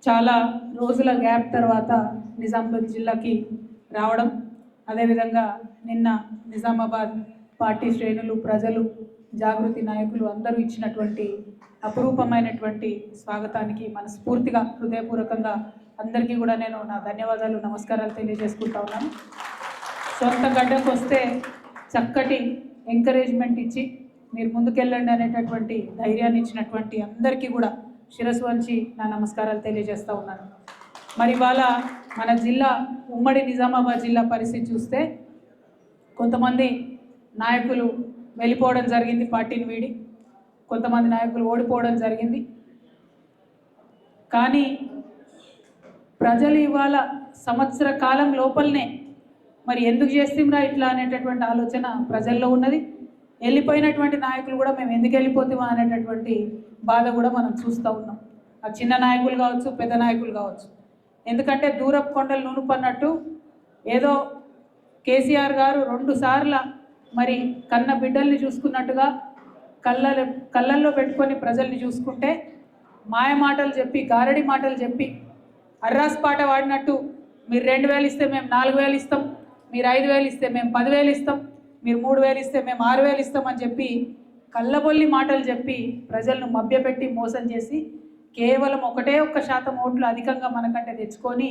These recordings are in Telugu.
చాలా రోజుల గ్యాప్ తర్వాత నిజామాబాద్ జిల్లాకి రావడం, అదేవిధంగా నిన్న నిజామాబాద్ పార్టీ శ్రేణులు, ప్రజలు, జాగృతి నాయకులు అందరూ ఇచ్చినటువంటి అపురూపమైనటువంటి స్వాగతానికి మనస్ఫూర్తిగా హృదయపూర్వకంగా అందరికీ కూడా నేను నా ధన్యవాదాలు, నమస్కారాలు తెలియజేసుకుంటా ఉన్నాను. సొంత గడ్డకు వస్తే చక్కటి ఎంకరేజ్మెంట్ ఇచ్చి మీరు ముందుకెళ్ళండి అనేటటువంటి ధైర్యాన్ని ఇచ్చినటువంటి అందరికీ కూడా శిరస్సు వంచి నా నమస్కారాలు తెలియజేస్తూ ఉన్నాను. మరి ఇవాళ మన జిల్లా ఉమ్మడి నిజామాబాద్ జిల్లా పరిస్థితి చూస్తే కొంతమంది నాయకులు వెళ్ళిపోవడం జరిగింది, పార్టీని వీడి కొంతమంది నాయకులు ఓడిపోవడం జరిగింది. కానీ ప్రజలు ఇవాళ సంవత్సర కాలం లోపలనే మరి ఎందుకు చేస్తాంరా ఇట్లా అనేటటువంటి ఆలోచన ప్రజల్లో ఉన్నది. వెళ్ళిపోయినటువంటి నాయకులు కూడా మేము ఎందుకు వెళ్ళిపోతామా అనేటటువంటి బాధ కూడా మనం చూస్తూ ఉన్నాం. ఆ చిన్న నాయకులు కావచ్చు, పెద్ద నాయకులు కావచ్చు. ఎందుకంటే దూరపు కొండలు నునుపన్నట్టు ఏదో కేసీఆర్ గారు 2 సార్లు మరి కన్న బిడ్డల్ని చూసుకున్నట్టుగా కళ్ళల్లో పెట్టుకొని ప్రజల్ని చూసుకుంటే మాయ మాటలు చెప్పి, గారడి మాటలు చెప్పి, అర్రాస్ పాట వాడినట్టు మీరు 2000 ఇస్తే మేము 4000 ఇస్తాం, మీరు 5000 ఇస్తే మేము 10,000 ఇస్తాం, మీరు 3000 ఇస్తే మేము 6000 ఇస్తామని చెప్పి కళ్ళబొల్లి మాటలు చెప్పి ప్రజలను మభ్యపెట్టి మోసం చేసి కేవలం 1% ఓట్లు అధికంగా మనకంటే తెచ్చుకొని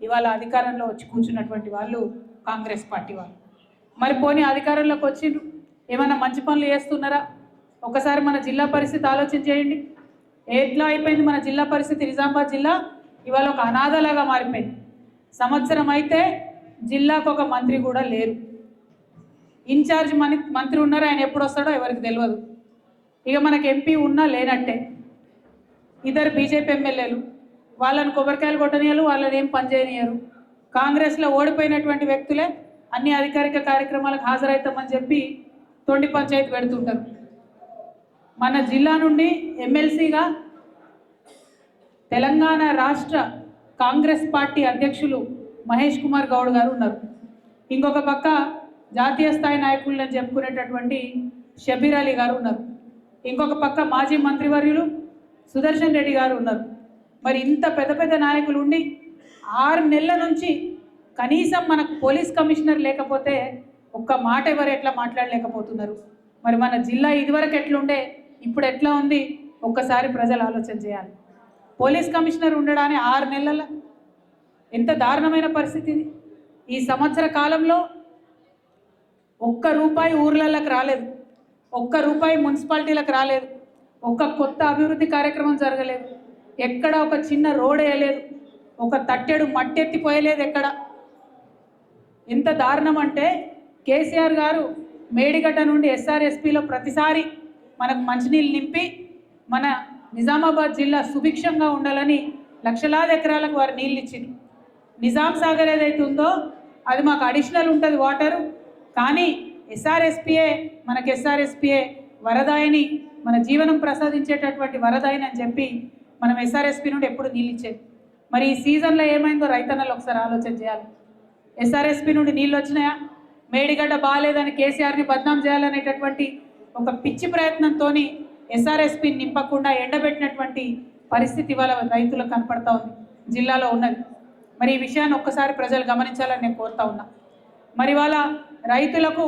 ఇవాళ అధికారంలో వచ్చి కూర్చున్నటువంటి వాళ్ళు కాంగ్రెస్ పార్టీ వాళ్ళు. మరి పోనీ అధికారంలోకి వచ్చి ఏమైనా మంచి పనులు చేస్తున్నారా? ఒకసారి మన జిల్లా పరిస్థితి ఆలోచన చేయండి. ఎట్లా అయిపోయింది మన జిల్లా పరిస్థితి? నిజామాబాద్ జిల్లా ఇవాళ ఒక అనాథలాగా మారిపోయింది. సంవత్సరం అయితే జిల్లాకు ఒక మంత్రి కూడా లేరు. ఇన్ఛార్జ్ మంత్రి ఉన్నారు, ఆయన ఎప్పుడు వస్తాడో ఎవరికి తెలియదు. ఇక మనకు ఎంపీ ఉన్నా లేనట్టే. 2 బీజేపీ ఎమ్మెల్యేలు, వాళ్ళని కొబ్బరికాయలు కొట్టనియరు, వాళ్ళని ఏం పనిచేయనియరు. కాంగ్రెస్లో ఓడిపోయినటువంటి వ్యక్తులే అన్ని అధికారిక కార్యక్రమాలకు హాజరవుతామని చెప్పి తొండి పంచాయతీ పెడుతుంటారు. మన జిల్లా నుండి ఎమ్మెల్సీగా తెలంగాణ రాష్ట్ర కాంగ్రెస్ పార్టీ అధ్యక్షులు మహేష్ కుమార్ గౌడ్ గారు ఉన్నారు. ఇంకొక పక్క జాతీయ స్థాయి నాయకులని చెప్పుకునేటటువంటి షబీర్ అలీ గారు ఉన్నారు. ఇంకొక పక్క మాజీ మంత్రివర్యులు సుదర్శన్ రెడ్డి గారు ఉన్నారు. మరి ఇంత పెద్ద పెద్ద నాయకులు ఉండి 6 నెలల నుంచి కనీసం మనకు పోలీస్ కమిషనర్ లేకపోతే ఒక్క మాట ఎవరు ఎట్లా మాట్లాడలేకపోతున్నారు? మరి మన జిల్లా ఇదివరకు ఎట్లుండే, ఇప్పుడు ఎట్లా ఉంది? ఒక్కసారి ప్రజలు ఆలోచన చేయాలి. పోలీస్ కమిషనర్ ఉండడాన్ని 6 నెలల ఎంత దారుణమైన పరిస్థితి ఇది. ఈ సంవత్సర కాలంలో ₹1 ఊర్లలోకి రాలేదు, ₹1 మున్సిపాలిటీలకు రాలేదు, ఒక్క కొత్త అభివృద్ధి కార్యక్రమం జరగలేదు, ఎక్కడ ఒక చిన్న రోడ్ వేయలేదు, ఒక తట్టెడు మట్టెత్తిపోయలేదు ఎక్కడ. ఎంత దారుణం అంటే కేసీఆర్ గారు మేడిగడ్డ నుండి ఎస్ఆర్ఎస్పీలో ప్రతిసారి మనకు మంచినీళ్ళు నింపి మన నిజామాబాద్ జిల్లా సుభిక్షంగా ఉండాలని లక్షలాది ఎకరాలకు వారు నీళ్ళు ఇచ్చింది. నిజాం సాగర్ ఏదైతే ఉందో అది మాకు అడిషనల్ ఉంటుంది వాటరు, కానీ ఎస్ఆర్ఎస్పీఏ వరదాయని, మన జీవనం ప్రసాదించేటటువంటి వరదాయని అని చెప్పి మనం ఎస్ఆర్ఎస్పీ నుండి ఎప్పుడు నీళ్ళు ఇచ్చేది. మరి ఈ సీజన్లో ఏమైందో రైతన్నలు ఒకసారి ఆలోచన చేయాలి. ఎస్ఆర్ఎస్పీ నుండి నీళ్ళు వచ్చినాయా? మేడిగడ్డ బాగాలేదని కేసీఆర్ని బద్నాం చేయాలనేటటువంటి ఒక పిచ్చి ప్రయత్నంతో ఎస్ఆర్ఎస్పీని నింపకుండా ఎండబెట్టినటువంటి పరిస్థితి ఇవాళ రైతులకు కనపడతా ఉంది, జిల్లాలో ఉన్నది. మరి ఈ విషయాన్ని ఒక్కసారి ప్రజలు గమనించాలని నేను కోరుతా ఉన్నా. మరి ఇవాళ రైతులకు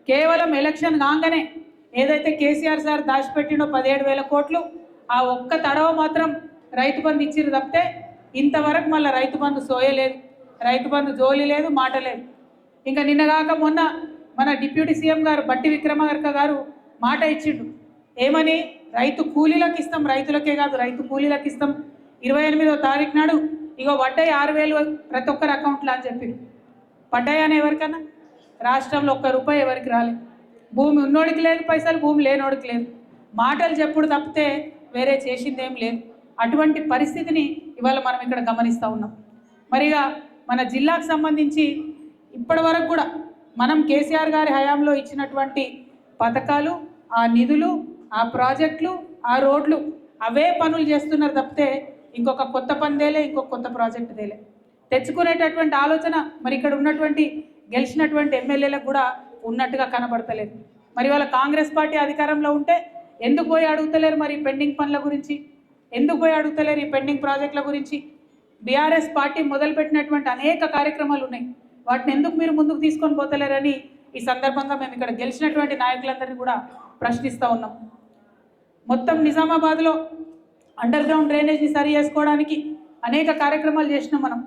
కేవలం ఎలక్షన్ కాగానే ఏదైతే కేసీఆర్ సార్ దాచిపెట్టినో 17,000 కోట్లు, ఆ ఒక్క తడవ మాత్రం రైతు బంధు ఇచ్చిరు తప్పితే ఇంతవరకు మళ్ళీ రైతు బంధు సోయలేదు, రైతు బంధు జోలి లేదు, మాట లేదు. ఇంకా నిన్నగాక మొన్న మన డిప్యూటీ సీఎం గారు బట్టి విక్రమార్క గారు మాట ఇచ్చిండు. ఏమని? రైతు కూలీలకు ఇస్తాం, రైతులకే కాదు రైతు కూలీలకు ఇస్తాం, 28వ తారీఖు నాడు ఇగో పడ్డాయి 6,000 ప్రతి ఒక్కరి అకౌంట్లో అని చెప్పారు. పడ్డాయని ఎవరికన్నా? రాష్ట్రంలో ₹1 ఎవరికి రాలేదు. భూమి ఉన్నోడికి లేదు పైసలు, భూమి లేనోడికి లేదు. మాటలు చెప్పుడు తప్పితే వేరే చేసిందేం లేదు. అటువంటి పరిస్థితిని ఇవాళ మనం ఇక్కడ గమనిస్తూ ఉన్నాం. మరిగా మన జిల్లాకు సంబంధించి ఇప్పటి వరకు కూడా మనం కేసీఆర్ గారి హయాంలో ఇచ్చినటువంటి పథకాలు, ఆ నిధులు, ఆ ప్రాజెక్టులు, ఆ రోడ్లు, అవే పనులు చేస్తున్నారు తప్పితే ఇంకొక కొత్త పని తేలే, ఇంకొక కొత్త ప్రాజెక్టు తేలే. తెచ్చుకునేటటువంటి ఆలోచన మరి ఇక్కడ ఉన్నటువంటి గెలిచినటువంటి ఎమ్మెల్యేలకు కూడా ఉన్నట్టుగా కనబడతలేదు. మరి వాళ్ళ కాంగ్రెస్ పార్టీ అధికారంలో ఉంటే ఎందుకు పోయి అడుగుతలేరు మరి పెండింగ్ పనుల గురించి? ఎందుకు పోయి అడుగుతలేరు ఈ పెండింగ్ ప్రాజెక్టుల గురించి? బీఆర్ఎస్ పార్టీ మొదలుపెట్టినటువంటి అనేక కార్యక్రమాలు ఉన్నాయి. వాటిని ఎందుకు మీరు ముందుకు తీసుకొని పోతలేరని ఈ సందర్భంగా మేము ఇక్కడ గెలిచినటువంటి నాయకులందరినీ కూడా ప్రశ్నిస్తూ ఉన్నాం. మొత్తం నిజామాబాద్లో అండర్ గ్రౌండ్ డ్రైనేజ్ని సరి చేసుకోవడానికి అనేక కార్యక్రమాలు చేసినాం మనం.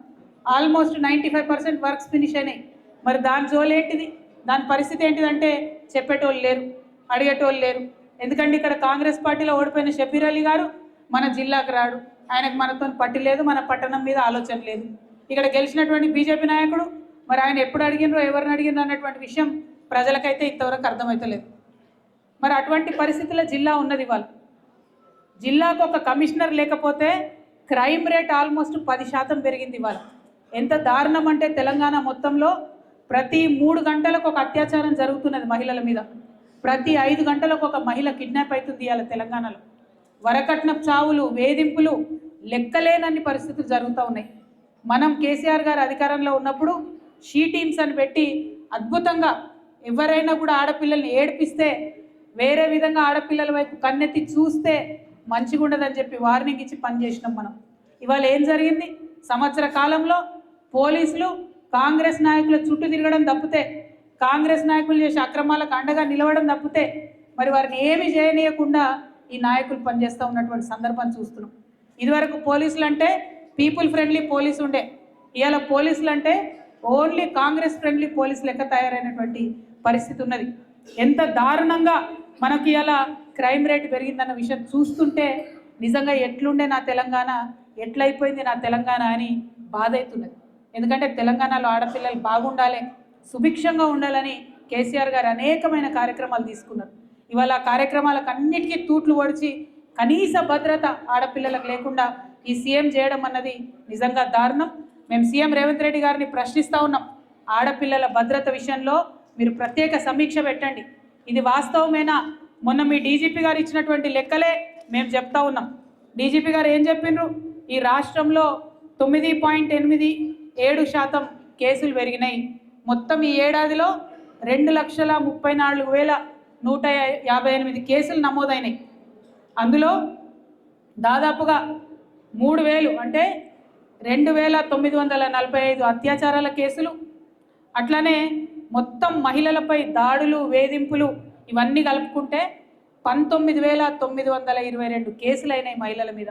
ఆల్మోస్ట్ 95% వర్క్స్ ఫినిష్ అయినాయి. మరి దాని జోలేంటిది, దాని పరిస్థితి ఏంటిదంటే చెప్పేటోళ్ళు లేరు, అడిగేటోళ్ళు లేరు. ఎందుకంటే ఇక్కడ కాంగ్రెస్ పార్టీలో ఓడిపోయిన షబీర్ అలీ గారు మన జిల్లాకు రాడు, ఆయనకు మనతో పట్టి లేదు, మన పట్టణం మీద ఆలోచన లేదు. ఇక్కడ గెలిచినటువంటి బీజేపీ నాయకుడు మరి ఆయన ఎప్పుడు అడిగినరో ఎవరిని అడిగినరో అన్నటువంటి విషయం ప్రజలకైతే ఇంతవరకు అర్థమవుతలేదు. మరి అటువంటి పరిస్థితుల్లో జిల్లా ఉన్నది. వాళ్ళు జిల్లాకు ఒక కమిషనర్ లేకపోతే క్రైమ్ రేట్ ఆల్మోస్ట్ 10% పెరిగింది. ఇవాళ ఎంత దారుణం అంటే తెలంగాణ మొత్తంలో ప్రతి 3 గంటలకు ఒక అత్యాచారం జరుగుతున్నది మహిళల మీద. ప్రతి 5 గంటలకు ఒక మహిళ కిడ్నాప్ అవుతుంది ఇవాళ తెలంగాణలో. వరకట్నపు చావులు, వేధింపులు లెక్కలేనన్ని పరిస్థితులు జరుగుతూ ఉన్నాయి. మనం కేసీఆర్ గారు అధికారంలో ఉన్నప్పుడు షీ టీమ్స్ అని పెట్టి అద్భుతంగా ఎవరైనా కూడా ఆడపిల్లల్ని ఏడిపిస్తే వేరే విధంగా ఆడపిల్లల వైపు కన్నెత్తి చూస్తే మంచిగా ఉండదని చెప్పి వార్నింగ్ ఇచ్చి పనిచేసినాం మనం. ఇవాళ ఏం జరిగింది? సంవత్సర కాలంలో పోలీసులు కాంగ్రెస్ నాయకుల చుట్టూ తిరగడం తప్పితే, కాంగ్రెస్ నాయకులు చేసే అక్రమాలకు అండగా నిలవడం తప్పితే మరి వారిని ఏమి చేయనీయకుండా ఈ నాయకులు పనిచేస్తూ ఉన్నటువంటి సందర్భాన్ని చూస్తున్నాం. ఇదివరకు పోలీసులు అంటే పీపుల్ ఫ్రెండ్లీ పోలీసు ఉండే, ఇవాళ పోలీసులు అంటే ఓన్లీ కాంగ్రెస్ ఫ్రెండ్లీ పోలీసు లెక్క తయారైనటువంటి పరిస్థితి ఉన్నది. ఎంత దారుణంగా మనకి ఇలా క్రైమ్ రేట్ పెరిగిందన్న విషయం చూస్తుంటే నిజంగా ఎట్లుండే నా తెలంగాణ, ఎట్లయిపోయింది నా తెలంగాణ అని బాధ అవుతున్నది. ఎందుకంటే తెలంగాణలో ఆడపిల్లలు బాగుండాలి, సుభిక్షంగా ఉండాలని కేసీఆర్ గారు అనేకమైన కార్యక్రమాలు తీసుకున్నారు. ఇవాళ ఆ కార్యక్రమాలకు అన్నిటికీ తూట్లు పొడిచి కనీస భద్రత ఆడపిల్లలకు లేకుండా ఈ సీఎం చేయడం అన్నది నిజంగా దారుణం. మేము సీఎం రేవంత్ రెడ్డి గారిని ప్రశ్నిస్తూ ఉన్నాం, ఆడపిల్లల భద్రత విషయంలో మీరు ప్రత్యేక సమీక్ష పెట్టండి. ఇది వాస్తవమేనా? మొన్న మీ డీజీపీ గారు ఇచ్చినటువంటి లెక్కలే మేము చెప్తా ఉన్నాం. డీజీపీ గారు ఏం చెప్పిండ్రు? ఈ రాష్ట్రంలో 9.87% కేసులు పెరిగినాయి. మొత్తం ఈ ఏడాదిలో 2,34,158 కేసులు నమోదైనాయి. అందులో దాదాపుగా 3,000 అంటే 2,945 అత్యాచారాల కేసులు, అట్లానే మొత్తం మహిళలపై దాడులు, వేధింపులు ఇవన్నీ కలుపుకుంటే 19,922 కేసులు అయినాయి మహిళల మీద.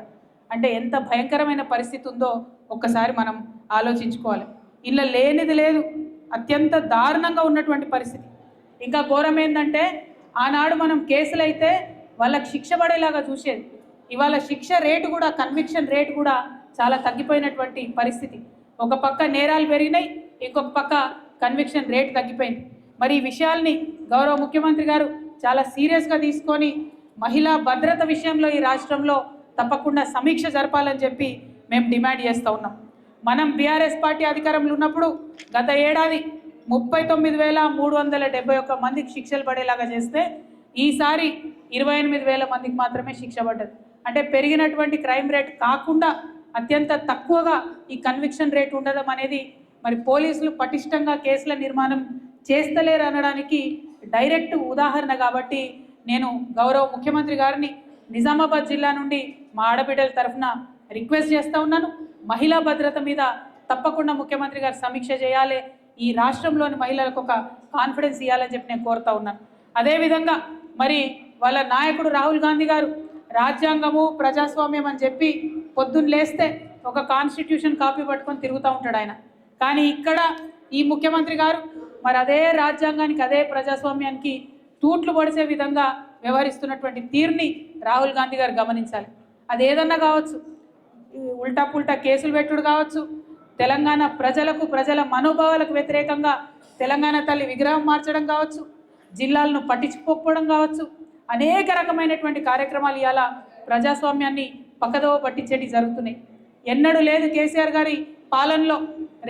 అంటే ఎంత భయంకరమైన పరిస్థితి ఉందో ఒక్కసారి మనం ఆలోచించుకోవాలి. ఇలా లేనిది లేదు, అత్యంత దారుణంగా ఉన్నటువంటి పరిస్థితి. ఇంకా ఘోరం ఏంటంటే ఆనాడు మనం కేసులు అయితే వాళ్ళకి శిక్ష పడేలాగా చూసేది. ఇవాళ శిక్ష రేటు కూడా, కన్విక్షన్ రేటు కూడా చాలా తగ్గిపోయినటువంటి పరిస్థితి. ఒక పక్క నేరాలు పెరిగినాయి, ఇంకొక పక్క కన్విక్షన్ రేట్ తగ్గిపోయింది. మరి ఈ విషయాల్ని గౌరవ ముఖ్యమంత్రి గారు చాలా సీరియస్గా తీసుకొని మహిళా భద్రత విషయంలో ఈ రాష్ట్రంలో తప్పకుండా సమీక్ష జరపాలని చెప్పి మేము డిమాండ్ చేస్తూ ఉన్నాం. మనం బీఆర్ఎస్ పార్టీ అధికారంలో ఉన్నప్పుడు గత ఏడాది 39,371 మందికి శిక్షలు పడేలాగా చేస్తే ఈసారి 28,000 మందికి మాత్రమే శిక్ష పడ్డది. అంటే పెరిగినటువంటి క్రైమ్ రేట్ కాకుండా అత్యంత తక్కువగా ఈ కన్విక్షన్ రేట్ ఉండడం అనేది మరి పోలీసులు పటిష్టంగా కేసుల నిర్మాణం చేస్తలేరు అనడానికి డైరెక్ట్ ఉదాహరణ. కాబట్టి నేను గౌరవ ముఖ్యమంత్రి గారిని నిజామాబాద్ జిల్లా నుండి మా ఆడబిడ్డల తరఫున రిక్వెస్ట్ చేస్తూ ఉన్నాను, మహిళా భద్రత మీద తప్పకుండా ముఖ్యమంత్రి గారు సమీక్ష చేయాలి, ఈ రాష్ట్రంలోని మహిళలకు ఒక కాన్ఫిడెన్స్ ఇవ్వాలని చెప్పి నేను కోరుతూ ఉన్నాను. అదేవిధంగా మరి వాళ్ళ నాయకుడు రాహుల్ గాంధీ గారు రాజ్యాంగము, ప్రజాస్వామ్యం అని చెప్పి పొద్దున్న లేస్తే ఒక కాన్స్టిట్యూషన్ కాపీ పట్టుకొని తిరుగుతూ ఉంటాడు ఆయన. కానీ ఇక్కడ ఈ ముఖ్యమంత్రి గారు మరి అదే రాజ్యాంగానికి, అదే ప్రజాస్వామ్యానికి తూట్లు పొడిచే విధంగా వ్యవహరిస్తున్నటువంటి తీరుని రాహుల్ గాంధీ గారు గమనించాలి. అది ఏదన్నా కావచ్చు, ఉల్టా పుల్టా కేసులు పెట్టుడు కావచ్చు, తెలంగాణ ప్రజలకు, ప్రజల మనోభావాలకు వ్యతిరేకంగా తెలంగాణ తల్లి విగ్రహం మార్చడం కావచ్చు, జిల్లాలను పట్టించుకోకపోవడం కావచ్చు, అనేక రకమైనటువంటి కార్యక్రమాలు ఇవాళ ప్రజాస్వామ్యాన్ని పక్కదోవ పట్టించేటి జరుగుతున్నాయి. ఎన్నడూ లేదు కేసీఆర్ గారి పాలనలో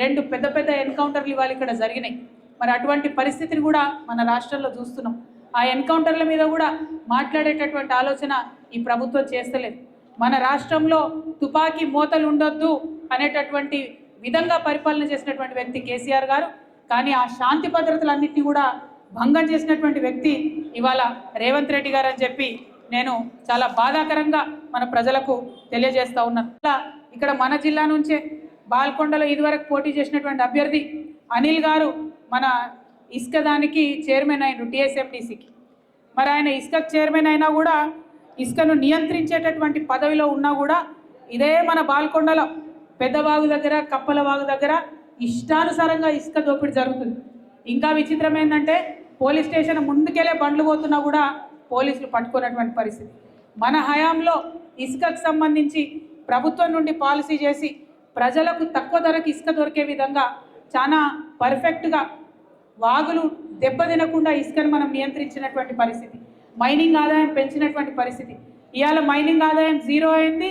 2 పెద్ద పెద్ద ఎన్కౌంటర్లు ఇవాళ ఇక్కడ జరిగినాయి. మరి అటువంటి పరిస్థితిని కూడా మన రాష్ట్రంలో చూస్తున్నాం. ఆ ఎన్కౌంటర్ల మీద కూడా మాట్లాడేటటువంటి ఆలోచన ఈ ప్రభుత్వం చేస్తలేదు. మన రాష్ట్రంలో తుపాకీ మోతలు ఉండొద్దు అనేటటువంటి విధంగా పరిపాలన చేసినటువంటి వ్యక్తి కేసీఆర్ గారు. కానీ ఆ శాంతి భద్రతలన్నింటినీ కూడా భంగం చేసినటువంటి వ్యక్తి ఇవాళ రేవంత్ రెడ్డి గారు అని చెప్పి నేను చాలా బాధాకరంగా మన ప్రజలకు తెలియజేస్తూ ఉన్నాను. ఇక్కడ మన జిల్లా నుంచే బాల్కొండలో ఇదివరకు పోటీ చేసినటువంటి అభ్యర్థి అనిల్ గారు మన ఇసుక దానికి చైర్మన్ అయిన టీఎస్ఎండిసికి. మరి ఆయన ఇసుక చైర్మన్ అయినా కూడా ఇసుకను నియంత్రించేటటువంటి పదవిలో ఉన్నా కూడా ఇదే మన బాల్కొండలో పెద్దవాగు దగ్గర కప్పలవాగు దగ్గర ఇష్టానుసారంగా ఇసుక దోపిడీ జరుగుతుంది. ఇంకా విచిత్రం ఏంటంటే పోలీస్ స్టేషన్ ముందుకెళ్ళే బండ్లు పోతున్నా కూడా పోలీసులు పట్టుకున్నటువంటి పరిస్థితి. మన హయాంలో ఇసుకకు సంబంధించి ప్రభుత్వం నుండి పాలసీ చేసి ప్రజలకు తక్కువ ధరకు ఇసుక దొరికే విధంగా చాలా పర్ఫెక్ట్గా వాగులు దెబ్బతినకుండా ఇసుకను మనం నియంత్రించినటువంటి పరిస్థితి, మైనింగ్ ఆదాయం పెంచినటువంటి పరిస్థితి. ఇవాళ మైనింగ్ ఆదాయం జీరో అయింది,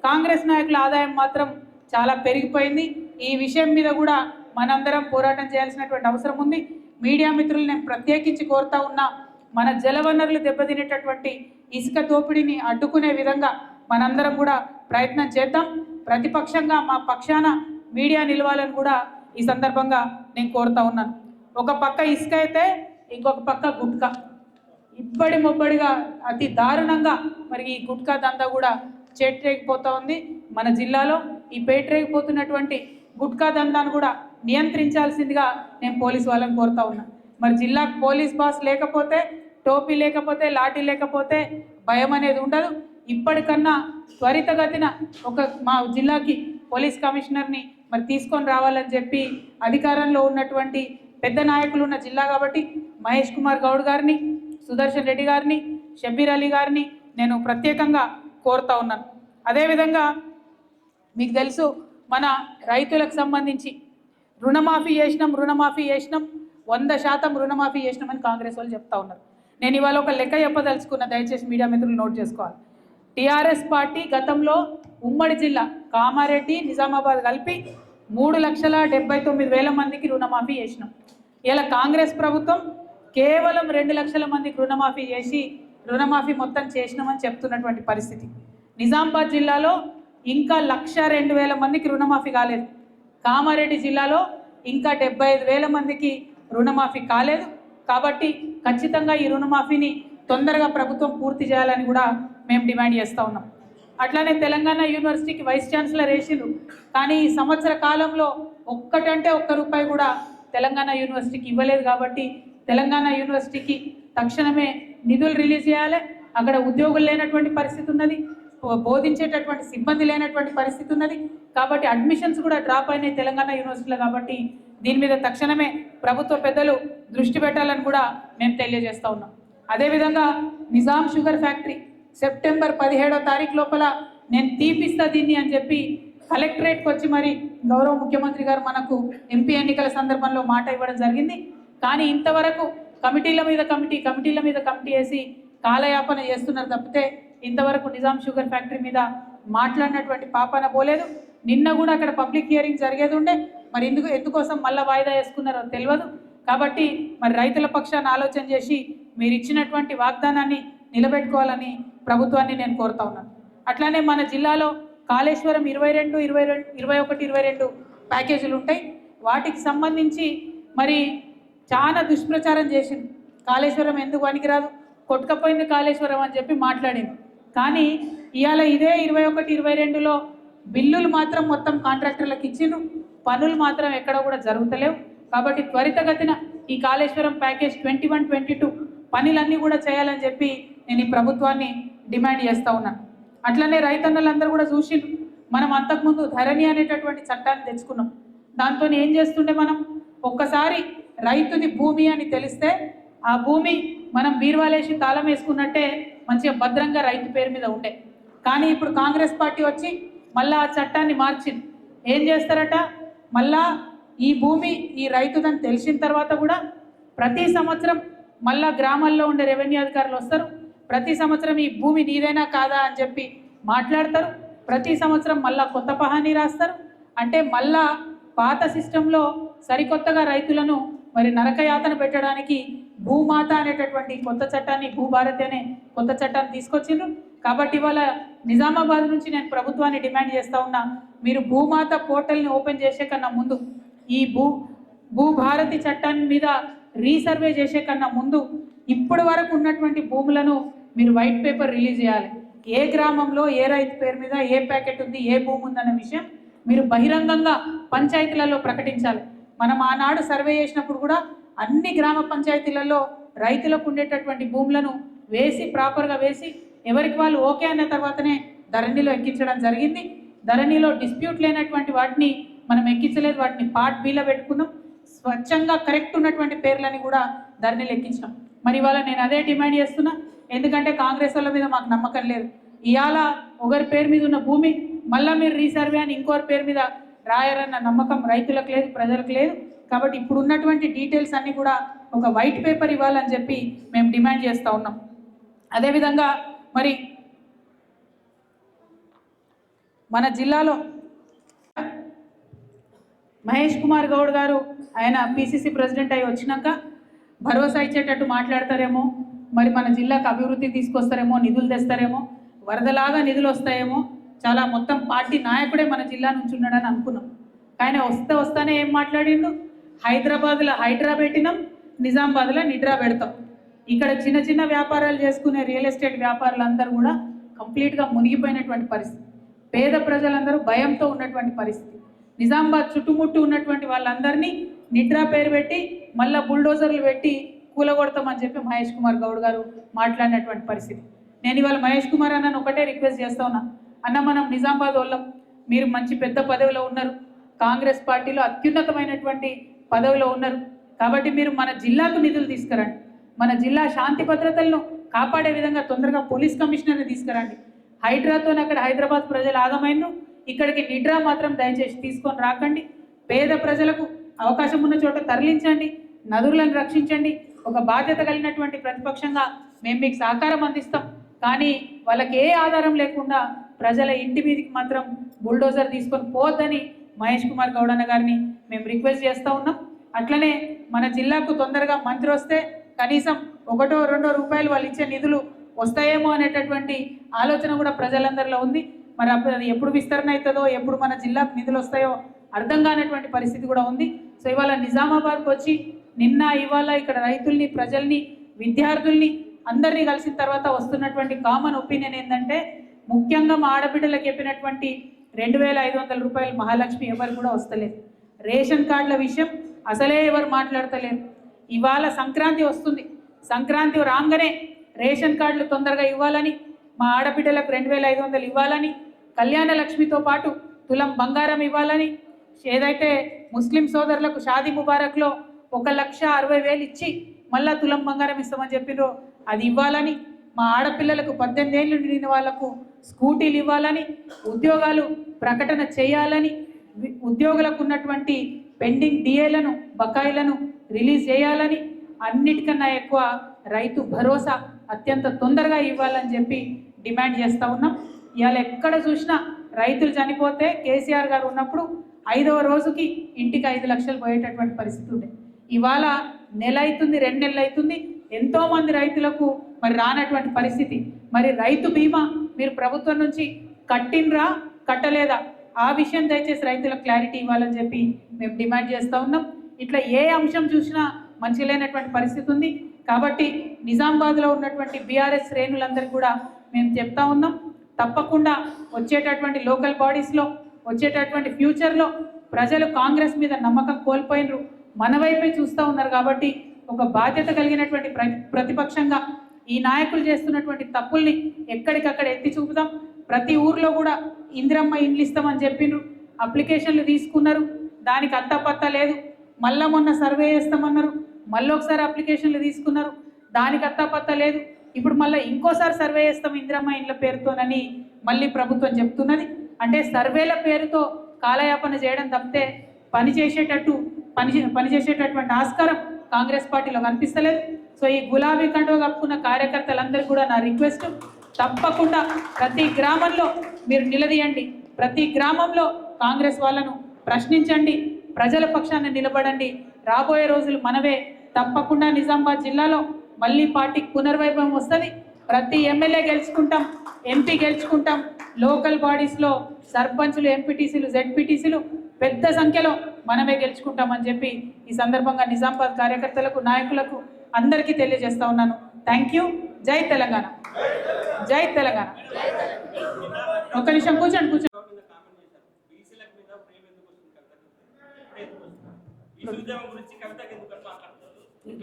కాంగ్రెస్ నాయకుల ఆదాయం మాత్రం చాలా పెరిగిపోయింది. ఈ విషయం మీద కూడా మనందరం పోరాటం చేయాల్సినటువంటి అవసరం ఉంది. మీడియా మిత్రులు నేను ప్రత్యేకించి కోరుతా ఉన్నా, మన జలవనరులు దెబ్బతినేటటువంటి ఇసుక దోపిడీని అడ్డుకునే విధంగా మనందరం కూడా ప్రయత్నం చేద్దాం. ప్రతిపక్షంగా మా పక్షాన మీడియా నిలవాలని కూడా ఈ సందర్భంగా నేను కోరుతా ఉన్నాను. ఒక పక్క ఇసుక అయితే ఇంకొక పక్క గుట్కా, ఇబ్బడి మొబ్బడిగా అతి దారుణంగా మరి ఈ గుట్కా దందా కూడా చేట్రేగిపోతూ ఉంది మన జిల్లాలో. ఈ పేట్రేగిపోతున్నటువంటి గుట్కా దందాను కూడా నియంత్రించాల్సిందిగా నేను పోలీసు వాళ్ళని కోరుతా ఉన్నా. మరి జిల్లాకు పోలీస్ బాస్ లేకపోతే, టోపీ లేకపోతే, లాఠీ లేకపోతే భయం అనేది ఉండదు. ఇప్పటికన్నా త్వరితగతిన మా జిల్లాకి పోలీస్ కమిషనర్ని మరి తీసుకొని రావాలని చెప్పి అధికారంలో ఉన్నటువంటి పెద్ద నాయకులు ఉన్న జిల్లా కాబట్టి మహేష్ కుమార్ గౌడ్ గారిని, సుదర్శన్ రెడ్డి గారిని, షబీర్ అలీ గారిని నేను ప్రత్యేకంగా కోరుతా ఉన్నాను. అదేవిధంగా మీకు తెలుసు మన రైతులకు సంబంధించి రుణమాఫీ చేసినాం 100% రుణమాఫీ చేసినామని కాంగ్రెస్ వాళ్ళు చెప్తా ఉన్నారు. నేను ఇవాళ ఒక లెక్క చెప్పదలుచుకున్న, దయచేసి మీడియా మిత్రులు నోట్ చేసుకోవాలి. టీఆర్ఎస్ పార్టీ గతంలో ఉమ్మడి జిల్లా కామారెడ్డి, నిజామాబాద్ కలిపి 3,79,000 మందికి రుణమాఫీ చేసినాం. ఇలా కాంగ్రెస్ ప్రభుత్వం కేవలం 2 లక్షల మందికి రుణమాఫీ చేసి రుణమాఫీ మొత్తం చేసినామని చెప్తున్నటువంటి పరిస్థితి. నిజామాబాద్ జిల్లాలో ఇంకా 1,02,000 మందికి రుణమాఫీ కాలేదు. కామారెడ్డి జిల్లాలో ఇంకా 75,000 మందికి రుణమాఫీ కాలేదు. కాబట్టి ఖచ్చితంగా ఈ రుణమాఫీని తొందరగా ప్రభుత్వం పూర్తి చేయాలని కూడా మేము డిమాండ్ చేస్తూ ఉన్నాం. అట్లానే తెలంగాణ యూనివర్సిటీకి వైస్ ఛాన్సలర్ వేసిండ్రు, కానీ ఈ సంవత్సర కాలంలో ఒక్కటంటే ఒక్క రూపాయి కూడా తెలంగాణ యూనివర్సిటీకి ఇవ్వలేదు. కాబట్టి తెలంగాణ యూనివర్సిటీకి తక్షణమే నిధులు రిలీజ్ చేయాలి. అక్కడ ఉద్యోగులు లేనటువంటి పరిస్థితి ఉన్నది, బోధించేటటువంటి సిబ్బంది లేనటువంటి పరిస్థితి ఉన్నది. కాబట్టి అడ్మిషన్స్ కూడా డ్రాప్ అయినాయి తెలంగాణ యూనివర్సిటీలో. కాబట్టి దీని మీద తక్షణమే ప్రభుత్వ పెద్దలు దృష్టి పెట్టాలని కూడా మేము తెలియజేస్తూ ఉన్నాం. అదేవిధంగా నిజాం షుగర్ ఫ్యాక్టరీ సెప్టెంబర్ 17వ తారీఖు లోపల నేను తీపిస్తా దీన్ని అని చెప్పి కలెక్టరేట్కి వచ్చి మరి గౌరవ ముఖ్యమంత్రి గారు మనకు ఎంపీ ఎన్నికల సందర్భంలో మాట ఇవ్వడం జరిగింది. కానీ ఇంతవరకు కమిటీల మీద కమిటీ వేసి కాలయాపన చేస్తున్నారు తప్పితే ఇంతవరకు నిజాం షుగర్ ఫ్యాక్టరీ మీద మాట్లాడినటువంటి పాపన పోలేదు. నిన్న కూడా అక్కడ పబ్లిక్ హియరింగ్ జరిగేది ఉండే, మరి ఎందుకోసం మళ్ళీ వాయిదా వేసుకున్నారో తెలియదు. కాబట్టి మరి రైతుల పక్షాన్ని ఆలోచన చేసి మీరు ఇచ్చినటువంటి వాగ్దానాన్ని నిలబెట్టుకోవాలని ప్రభుత్వాన్ని నేను కోరుతా ఉన్నాను. అట్లానే మన జిల్లాలో కాళేశ్వరం 22, 21, 22 ప్యాకేజీలు ఉంటాయి. వాటికి సంబంధించి మరి చాలా దుష్ప్రచారం చేసింది. కాళేశ్వరం ఎందుకు పనికిరాదు, కొట్టుకపోయింది కాళేశ్వరం అని చెప్పి మాట్లాడింది. కానీ ఇవాళ ఇదే 21, 22లో బిల్లులు మాత్రం మొత్తం కాంట్రాక్టర్లకు ఇచ్చిండ్రు, పనులు మాత్రం ఎక్కడ కూడా జరుగుతలేవు. కాబట్టి త్వరితగతిన ఈ కాళేశ్వరం ప్యాకేజ్ 21, 22 పనులన్నీ కూడా చేయాలని చెప్పి నేను ఈ ప్రభుత్వాన్ని డిమాండ్ చేస్తూ ఉన్నాను. అట్లనే రైతన్నలందరూ కూడా చూసిండ్రు, మనం అంతకుముందు ధరణి అనేటటువంటి చట్టాన్ని తెచ్చుకున్నాం. దాంతో ఏం చేస్తుండే, మనం ఒక్కసారి రైతుది భూమి అని తెలిస్తే ఆ భూమి మనం బీరువాలేసి తాళం వేసుకున్నట్టే మంచిగా భద్రంగా రైతు పేరు మీద ఉండే. కానీ ఇప్పుడు కాంగ్రెస్ పార్టీ వచ్చి మళ్ళీ ఆ చట్టాన్ని మార్చింది. ఏం చేస్తారట, మళ్ళా ఈ భూమి ఈ రైతుదని తెలిసిన తర్వాత కూడా ప్రతి సంవత్సరం మళ్ళా గ్రామాల్లో ఉండే రెవెన్యూ అధికారులు వస్తారు, ప్రతి సంవత్సరం ఈ భూమి నీదైనా కాదా అని చెప్పి మాట్లాడతారు, ప్రతి సంవత్సరం మళ్ళా కొత్త పహానీ రాస్తారు. అంటే మళ్ళా పాత సిస్టంలో సరికొత్తగా రైతులను మరి నరకయాతన పెట్టడానికి భూమాత అనేటటువంటి కొత్త చట్టాన్ని, భూభారతి అనే కొత్త చట్టాన్ని తీసుకొచ్చిండ్రు. కాబట్టి ఇవాళ నిజామాబాద్ నుంచి నేను ప్రభుత్వాన్ని డిమాండ్ చేస్తూ ఉన్నా, మీరు భూమాత పోర్టల్ని ఓపెన్ చేసే కన్నా ముందు, ఈ భూభారతి చట్టాన్ని మీద రీసర్వే చేసే కన్నా ముందు ఇప్పటి వరకు ఉన్నటువంటి భూములను మీరు వైట్ పేపర్ రిలీజ్ చేయాలి. ఏ గ్రామంలో ఏ రైతు పేరు మీద ఏ ప్యాకెట్ ఉంది, ఏ భూమి ఉందన్న విషయం మీరు బహిరంగంగా పంచాయతీలలో ప్రకటించాలి. మనం ఆనాడు సర్వే చేసినప్పుడు కూడా అన్ని గ్రామ పంచాయతీలలో రైతులకు ఉండేటటువంటి భూములను వేసి ప్రాపర్గా వేసి ఎవరికి వాళ్ళు ఓకే అన్న తర్వాతనే ధరణిలో ఎక్కించడం జరిగింది. ధరణిలో డిస్ప్యూట్ లేనటువంటి వాటిని మనం ఎక్కించలేదు, వాటిని పార్ట్ బిలో పెట్టుకున్నాం. స్వచ్ఛంగా కరెక్ట్ ఉన్నటువంటి పేర్లని కూడా ధరణిలో ఎక్కించాం. మరి ఇవాళ నేను అదే డిమాండ్ చేస్తున్నా, ఎందుకంటే కాంగ్రెస్ వాళ్ళ మీద మాకు నమ్మకం లేదు. ఇవాళ ఒకరి పేరు మీద ఉన్న భూమి మళ్ళీ మీరు రీసర్వే అని ఇంకోరి పేరు మీద రాయారన్న నమ్మకం రైతులకు లేదు, ప్రజలకు లేదు. కాబట్టి ఇప్పుడు ఉన్నటువంటి డీటెయిల్స్ అన్నీ కూడా ఒక వైట్ పేపర్ ఇవ్వాలని చెప్పి మేము డిమాండ్ చేస్తూ ఉన్నాం. అదేవిధంగా మరి మన జిల్లాలో మహేష్ కుమార్ గౌడ్ గారు ఆయన పిసిసి ప్రెసిడెంట్ అయి వచ్చినాక భరోసా ఇచ్చేటట్టు మాట్లాడతారేమో, మరి మన జిల్లాకు అభివృద్ధి తీసుకొస్తారేమో, నిధులు తెస్తారేమో, వరదలాగా నిధులు వస్తాయేమో, చాలా మొత్తం పార్టీ నాయకుడే మన జిల్లా నుంచి ఉన్నాడని అనుకున్నాం. కానీ వస్తానే ఏం మాట్లాడిండు, హైదరాబాద్లో హైడ్రా పెట్టినాం, నిజామాబాద్లో నిడ్రా పెడతాం. ఇక్కడ చిన్న చిన్న వ్యాపారాలు చేసుకునే రియల్ ఎస్టేట్ వ్యాపారులందరూ కూడా కంప్లీట్గా మునిగిపోయినటువంటి పరిస్థితి. పేద ప్రజలందరూ భయంతో ఉన్నటువంటి పరిస్థితి. నిజామాబాద్ చుట్టుముట్టు ఉన్నటువంటి వాళ్ళందరినీ నిడ్రా పేరు పెట్టి మళ్ళీ బుల్డోజర్లు పెట్టి కూలగొడతామని చెప్పి మహేష్ కుమార్ గౌడ్ గారు మాట్లాడినటువంటి పరిస్థితి. నేను ఇవాళ మహేష్ కుమార్ అన్నను ఒకటే రిక్వెస్ట్ చేస్తా ఉన్నా, అన్న మనం నిజామాబాద్ వాళ్ళం, మీరు మంచి పెద్ద పదవిలో ఉన్నారు, కాంగ్రెస్ పార్టీలో అత్యున్నతమైనటువంటి పదవిలో ఉన్నారు, కాబట్టి మీరు మన జిల్లాకు నిధులు తీసుకురండి, మన జిల్లా శాంతి భద్రతలను కాపాడే విధంగా తొందరగా పోలీస్ కమిషనర్ని తీసుకురండి. హైడ్రాతో అక్కడ హైదరాబాద్ ప్రజలు ఆగమైనరు, ఇక్కడికి నిడ్రా మాత్రం దయచేసి తీసుకొని రాకండి. పేద ప్రజలకు అవకాశం ఉన్న చోట తరలించండి, నదులను రక్షించండి. ఒక బాధ్యత కలిగినటువంటి ప్రతిపక్షంగా మేము మీకు సహకారం అందిస్తాం. కానీ వాళ్ళకి ఏ ఆధారం లేకుండా ప్రజల ఇంటి మీదకి మాత్రం బుల్డోజర్ తీసుకొని పోవద్దని మహేష్ కుమార్ గౌడ్ అన్న గారిని మేము రిక్వెస్ట్ చేస్తూ ఉన్నాం. అట్లనే మన జిల్లాకు తొందరగా మంత్రి వస్తే కనీసం 1-2 రూపాయలు వాళ్ళు ఇచ్చే నిధులు వస్తాయేమో అనేటటువంటి ఆలోచన కూడా ప్రజలందరిలో ఉంది. మరి అది ఎప్పుడు విస్తరణ అవుతుందో, ఎప్పుడు మన జిల్లాకు నిధులు వస్తాయో అర్థం కానటువంటి పరిస్థితి కూడా ఉంది. సో ఇవాళ నిజామాబాద్కి వచ్చి నిన్న ఇవాళ ఇక్కడ రైతుల్ని, ప్రజల్ని, విద్యార్థుల్ని అందరినీ కలిసిన తర్వాత వస్తున్నటువంటి కామన్ ఒపీనియన్ ఏంటంటే, ముఖ్యంగా మా ఆడబిడ్డలకు చెప్పినటువంటి 2500 రూపాయలు మహాలక్ష్మి ఎవరు కూడా వస్తలేదు. రేషన్ కార్డుల విషయం అసలే ఎవరు మాట్లాడతలేరు. ఇవాళ సంక్రాంతి వస్తుంది, సంక్రాంతి రాగానే రేషన్ కార్డులు తొందరగా ఇవ్వాలని, మా ఆడబిడ్డలకు 2500 ఇవ్వాలని, కళ్యాణ లక్ష్మితో పాటు తులం బంగారం ఇవ్వాలని, ఏదైతే ముస్లిం సోదరులకు షాదీ ముబారక్లో 1,60,000 ఇచ్చి మళ్ళా తులం బంగారం ఇస్తామని చెప్పినో అది ఇవ్వాలని, మా ఆడపిల్లలకు 18 ఏళ్ళు నిండిన వాళ్లకు స్కూటీలు ఇవ్వాలని, ఉద్యోగాలు ప్రకటన చేయాలని, ఉద్యోగులకు ఉన్నటువంటి పెండింగ్ డిఏలను, బకాయిలను రిలీజ్ చేయాలని, అన్నిటికన్నా ఎక్కువ రైతు భరోసా అత్యంత తొందరగా ఇవ్వాలని చెప్పి డిమాండ్ చేస్తూ ఉన్నాం. ఇవాళ ఎక్కడ చూసినా రైతులు చనిపోతే కేసీఆర్ గారు ఉన్నప్పుడు 5వ రోజుకి ఇంటికి 5 లక్షలు పోయేటటువంటి పరిస్థితి ఉండే. ఇవాళ నెల అవుతుంది, 2 నెలలు అవుతుంది, ఎంతోమంది రైతులకు మరి రానటువంటి పరిస్థితి. మరి రైతు బీమా మీరు ప్రభుత్వం నుంచి కట్టినరా కట్టలేదా, ఆ విషయం దయచేసి రైతులకు క్లారిటీ ఇవ్వాలని చెప్పి మేము డిమాండ్ చేస్తూ ఉన్నాం. ఇట్లా ఏ అంశం చూసినా మంచి లేనటువంటి పరిస్థితి ఉంది. కాబట్టి నిజామాబాద్లో ఉన్నటువంటి బీఆర్ఎస్ శ్రేణులందరికీ కూడా మేము చెప్తా ఉన్నాం, తప్పకుండా వచ్చేటటువంటి లోకల్ బాడీస్లో, వచ్చేటటువంటి ఫ్యూచర్లో ప్రజలు కాంగ్రెస్ మీద నమ్మకం కోల్పోయినరు, మన వైపే చూస్తూ ఉన్నారు. కాబట్టి ఒక బాధ్యత కలిగినటువంటి ప్రతిపక్షంగా ఈ నాయకులు చేస్తున్నటువంటి తప్పుల్ని ఎక్కడికక్కడ ఎత్తి చూపుదాం. ప్రతి ఊర్లో కూడా ఇందిరమ్మ ఇండ్లు ఇస్తామని చెప్పిండ్రు, అప్లికేషన్లు తీసుకున్నారు, దానికి అంతా లేదు. మళ్ళా మొన్న సర్వే చేస్తామన్నారు, మళ్ళీ ఒకసారి అప్లికేషన్లు తీసుకున్నారు, దానికి అంతా లేదు. ఇప్పుడు మళ్ళీ ఇంకోసారి సర్వే చేస్తాం ఇందిరమ్మ ఇండ్ల పేరుతోనని మళ్ళీ ప్రభుత్వం చెప్తున్నది. అంటే సర్వేల పేరుతో కాలయాపన చేయడం తప్పితే పనిచేసేటటువంటి ఆస్కారం కాంగ్రెస్ పార్టీలో కనిపిస్తలేదు. సో ఈ గులాబీ కండువ కప్పుకున్న కార్యకర్తలందరికీ కూడా నా రిక్వెస్ట్, తప్పకుండా ప్రతి గ్రామంలో మీరు నిలదీయండి, ప్రతి గ్రామంలో కాంగ్రెస్ వాళ్ళను ప్రశ్నించండి, ప్రజల పక్షాన నిలబడండి. రాబోయే రోజులు మనవే. తప్పకుండా నిజామాబాద్ జిల్లాలో మళ్ళీ పార్టీకి పునర్వైభవం వస్తుంది. ప్రతి ఎమ్మెల్యే గెలుచుకుంటాం, ఎంపీ గెలుచుకుంటాం, లోకల్ బాడీస్లో సర్పంచులు, ఎంపీటీసీలు, జెడ్పీటీసీలు పెద్ద సంఖ్యలో మనమే గెలుచుకుంటామని చెప్పి ఈ సందర్భంగా నిజామాబాద్ కార్యకర్తలకు, నాయకులకు అందరికీ తెలియజేస్తా ఉన్నాను. Thank you. జై తెలంగాణ, జై తెలంగాణ. ఒక్క నిమిషం కూర్చోండి.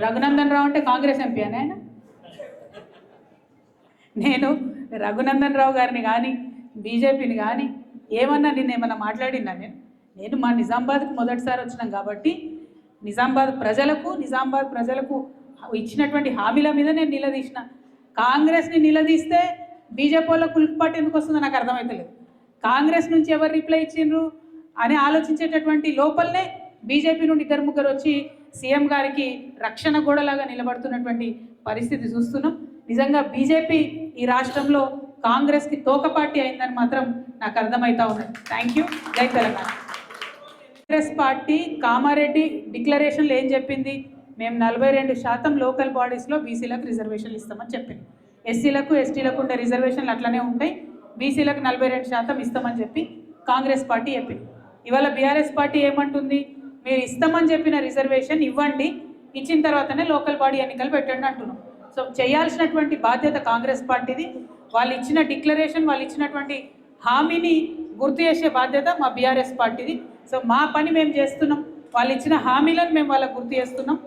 రఘునందన్ రావు అంటే కాంగ్రెస్ ఎంపీ అని ఆయన. నేను రఘునందన్ రావు గారిని కానీ బీజేపీని కానీ ఏమన్నా ఏమన్నా మాట్లాడినా నేను మా నిజామాబాద్కి మొదటిసారి వచ్చినాం కాబట్టి నిజామాబాద్ ప్రజలకు ఇచ్చినటువంటి హామీల మీద నేను నిలదీసిన. కాంగ్రెస్ని నిలదీస్తే బీజేపీ వాళ్ళకు ఉలిక్పాటు ఎందుకు వస్తుందో నాకు అర్థమవుతలేదు. కాంగ్రెస్ నుంచి ఎవరు రిప్లై ఇచ్చిండ్రు అని ఆలోచించేటటువంటి లోపలనే బీజేపీ నుండి ఇద్దరు ముగ్గురు వచ్చి సీఎం గారికి రక్షణ గోడలాగా నిలబడుతున్నటువంటి పరిస్థితి చూస్తున్నాం. నిజంగా బీజేపీ ఈ రాష్ట్రంలో కాంగ్రెస్కి తోక పార్టీ అయిందని మాత్రం నాకు అర్థమవుతా ఉన్నది. Thank you. జై తెలంగాణ. కాంగ్రెస్ పార్టీ కామారెడ్డి డిక్లరేషన్లో ఏం చెప్పింది? మేము 42% లోకల్ బాడీస్లో బీసీలకు రిజర్వేషన్లు ఇస్తామని చెప్పింది. ఎస్సీలకు ఎస్టీలకు ఉండే రిజర్వేషన్లు అట్లనే ఉంటాయి, బీసీలకు 42% ఇస్తామని చెప్పి కాంగ్రెస్ పార్టీ చెప్పింది. ఇవాళ బీఆర్ఎస్ పార్టీ ఏమంటుంది? మీరు ఇస్తామని చెప్పిన రిజర్వేషన్ ఇవ్వండి, ఇచ్చిన తర్వాతనే లోకల్ బాడీ ఎన్నికలు పెట్టండి అంటున్నాం. సో చేయాల్సినటువంటి బాధ్యత కాంగ్రెస్ పార్టీది. వాళ్ళు ఇచ్చిన డిక్లరేషన్, వాళ్ళు ఇచ్చినటువంటి హామీని గుర్తు చేసే బాధ్యత మా బీఆర్ఎస్ పార్టీది. సో మా పని మేము చేస్తున్నాం, వాళ్ళు ఇచ్చిన హామీలను మేము వాళ్ళకు గుర్తు చేస్తున్నాం.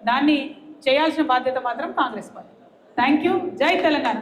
దాన్ని చేయాల్సిన బాధ్యత మాత్రం కాంగ్రెస్ పార్టీ. Thank you. జై తెలంగాణ.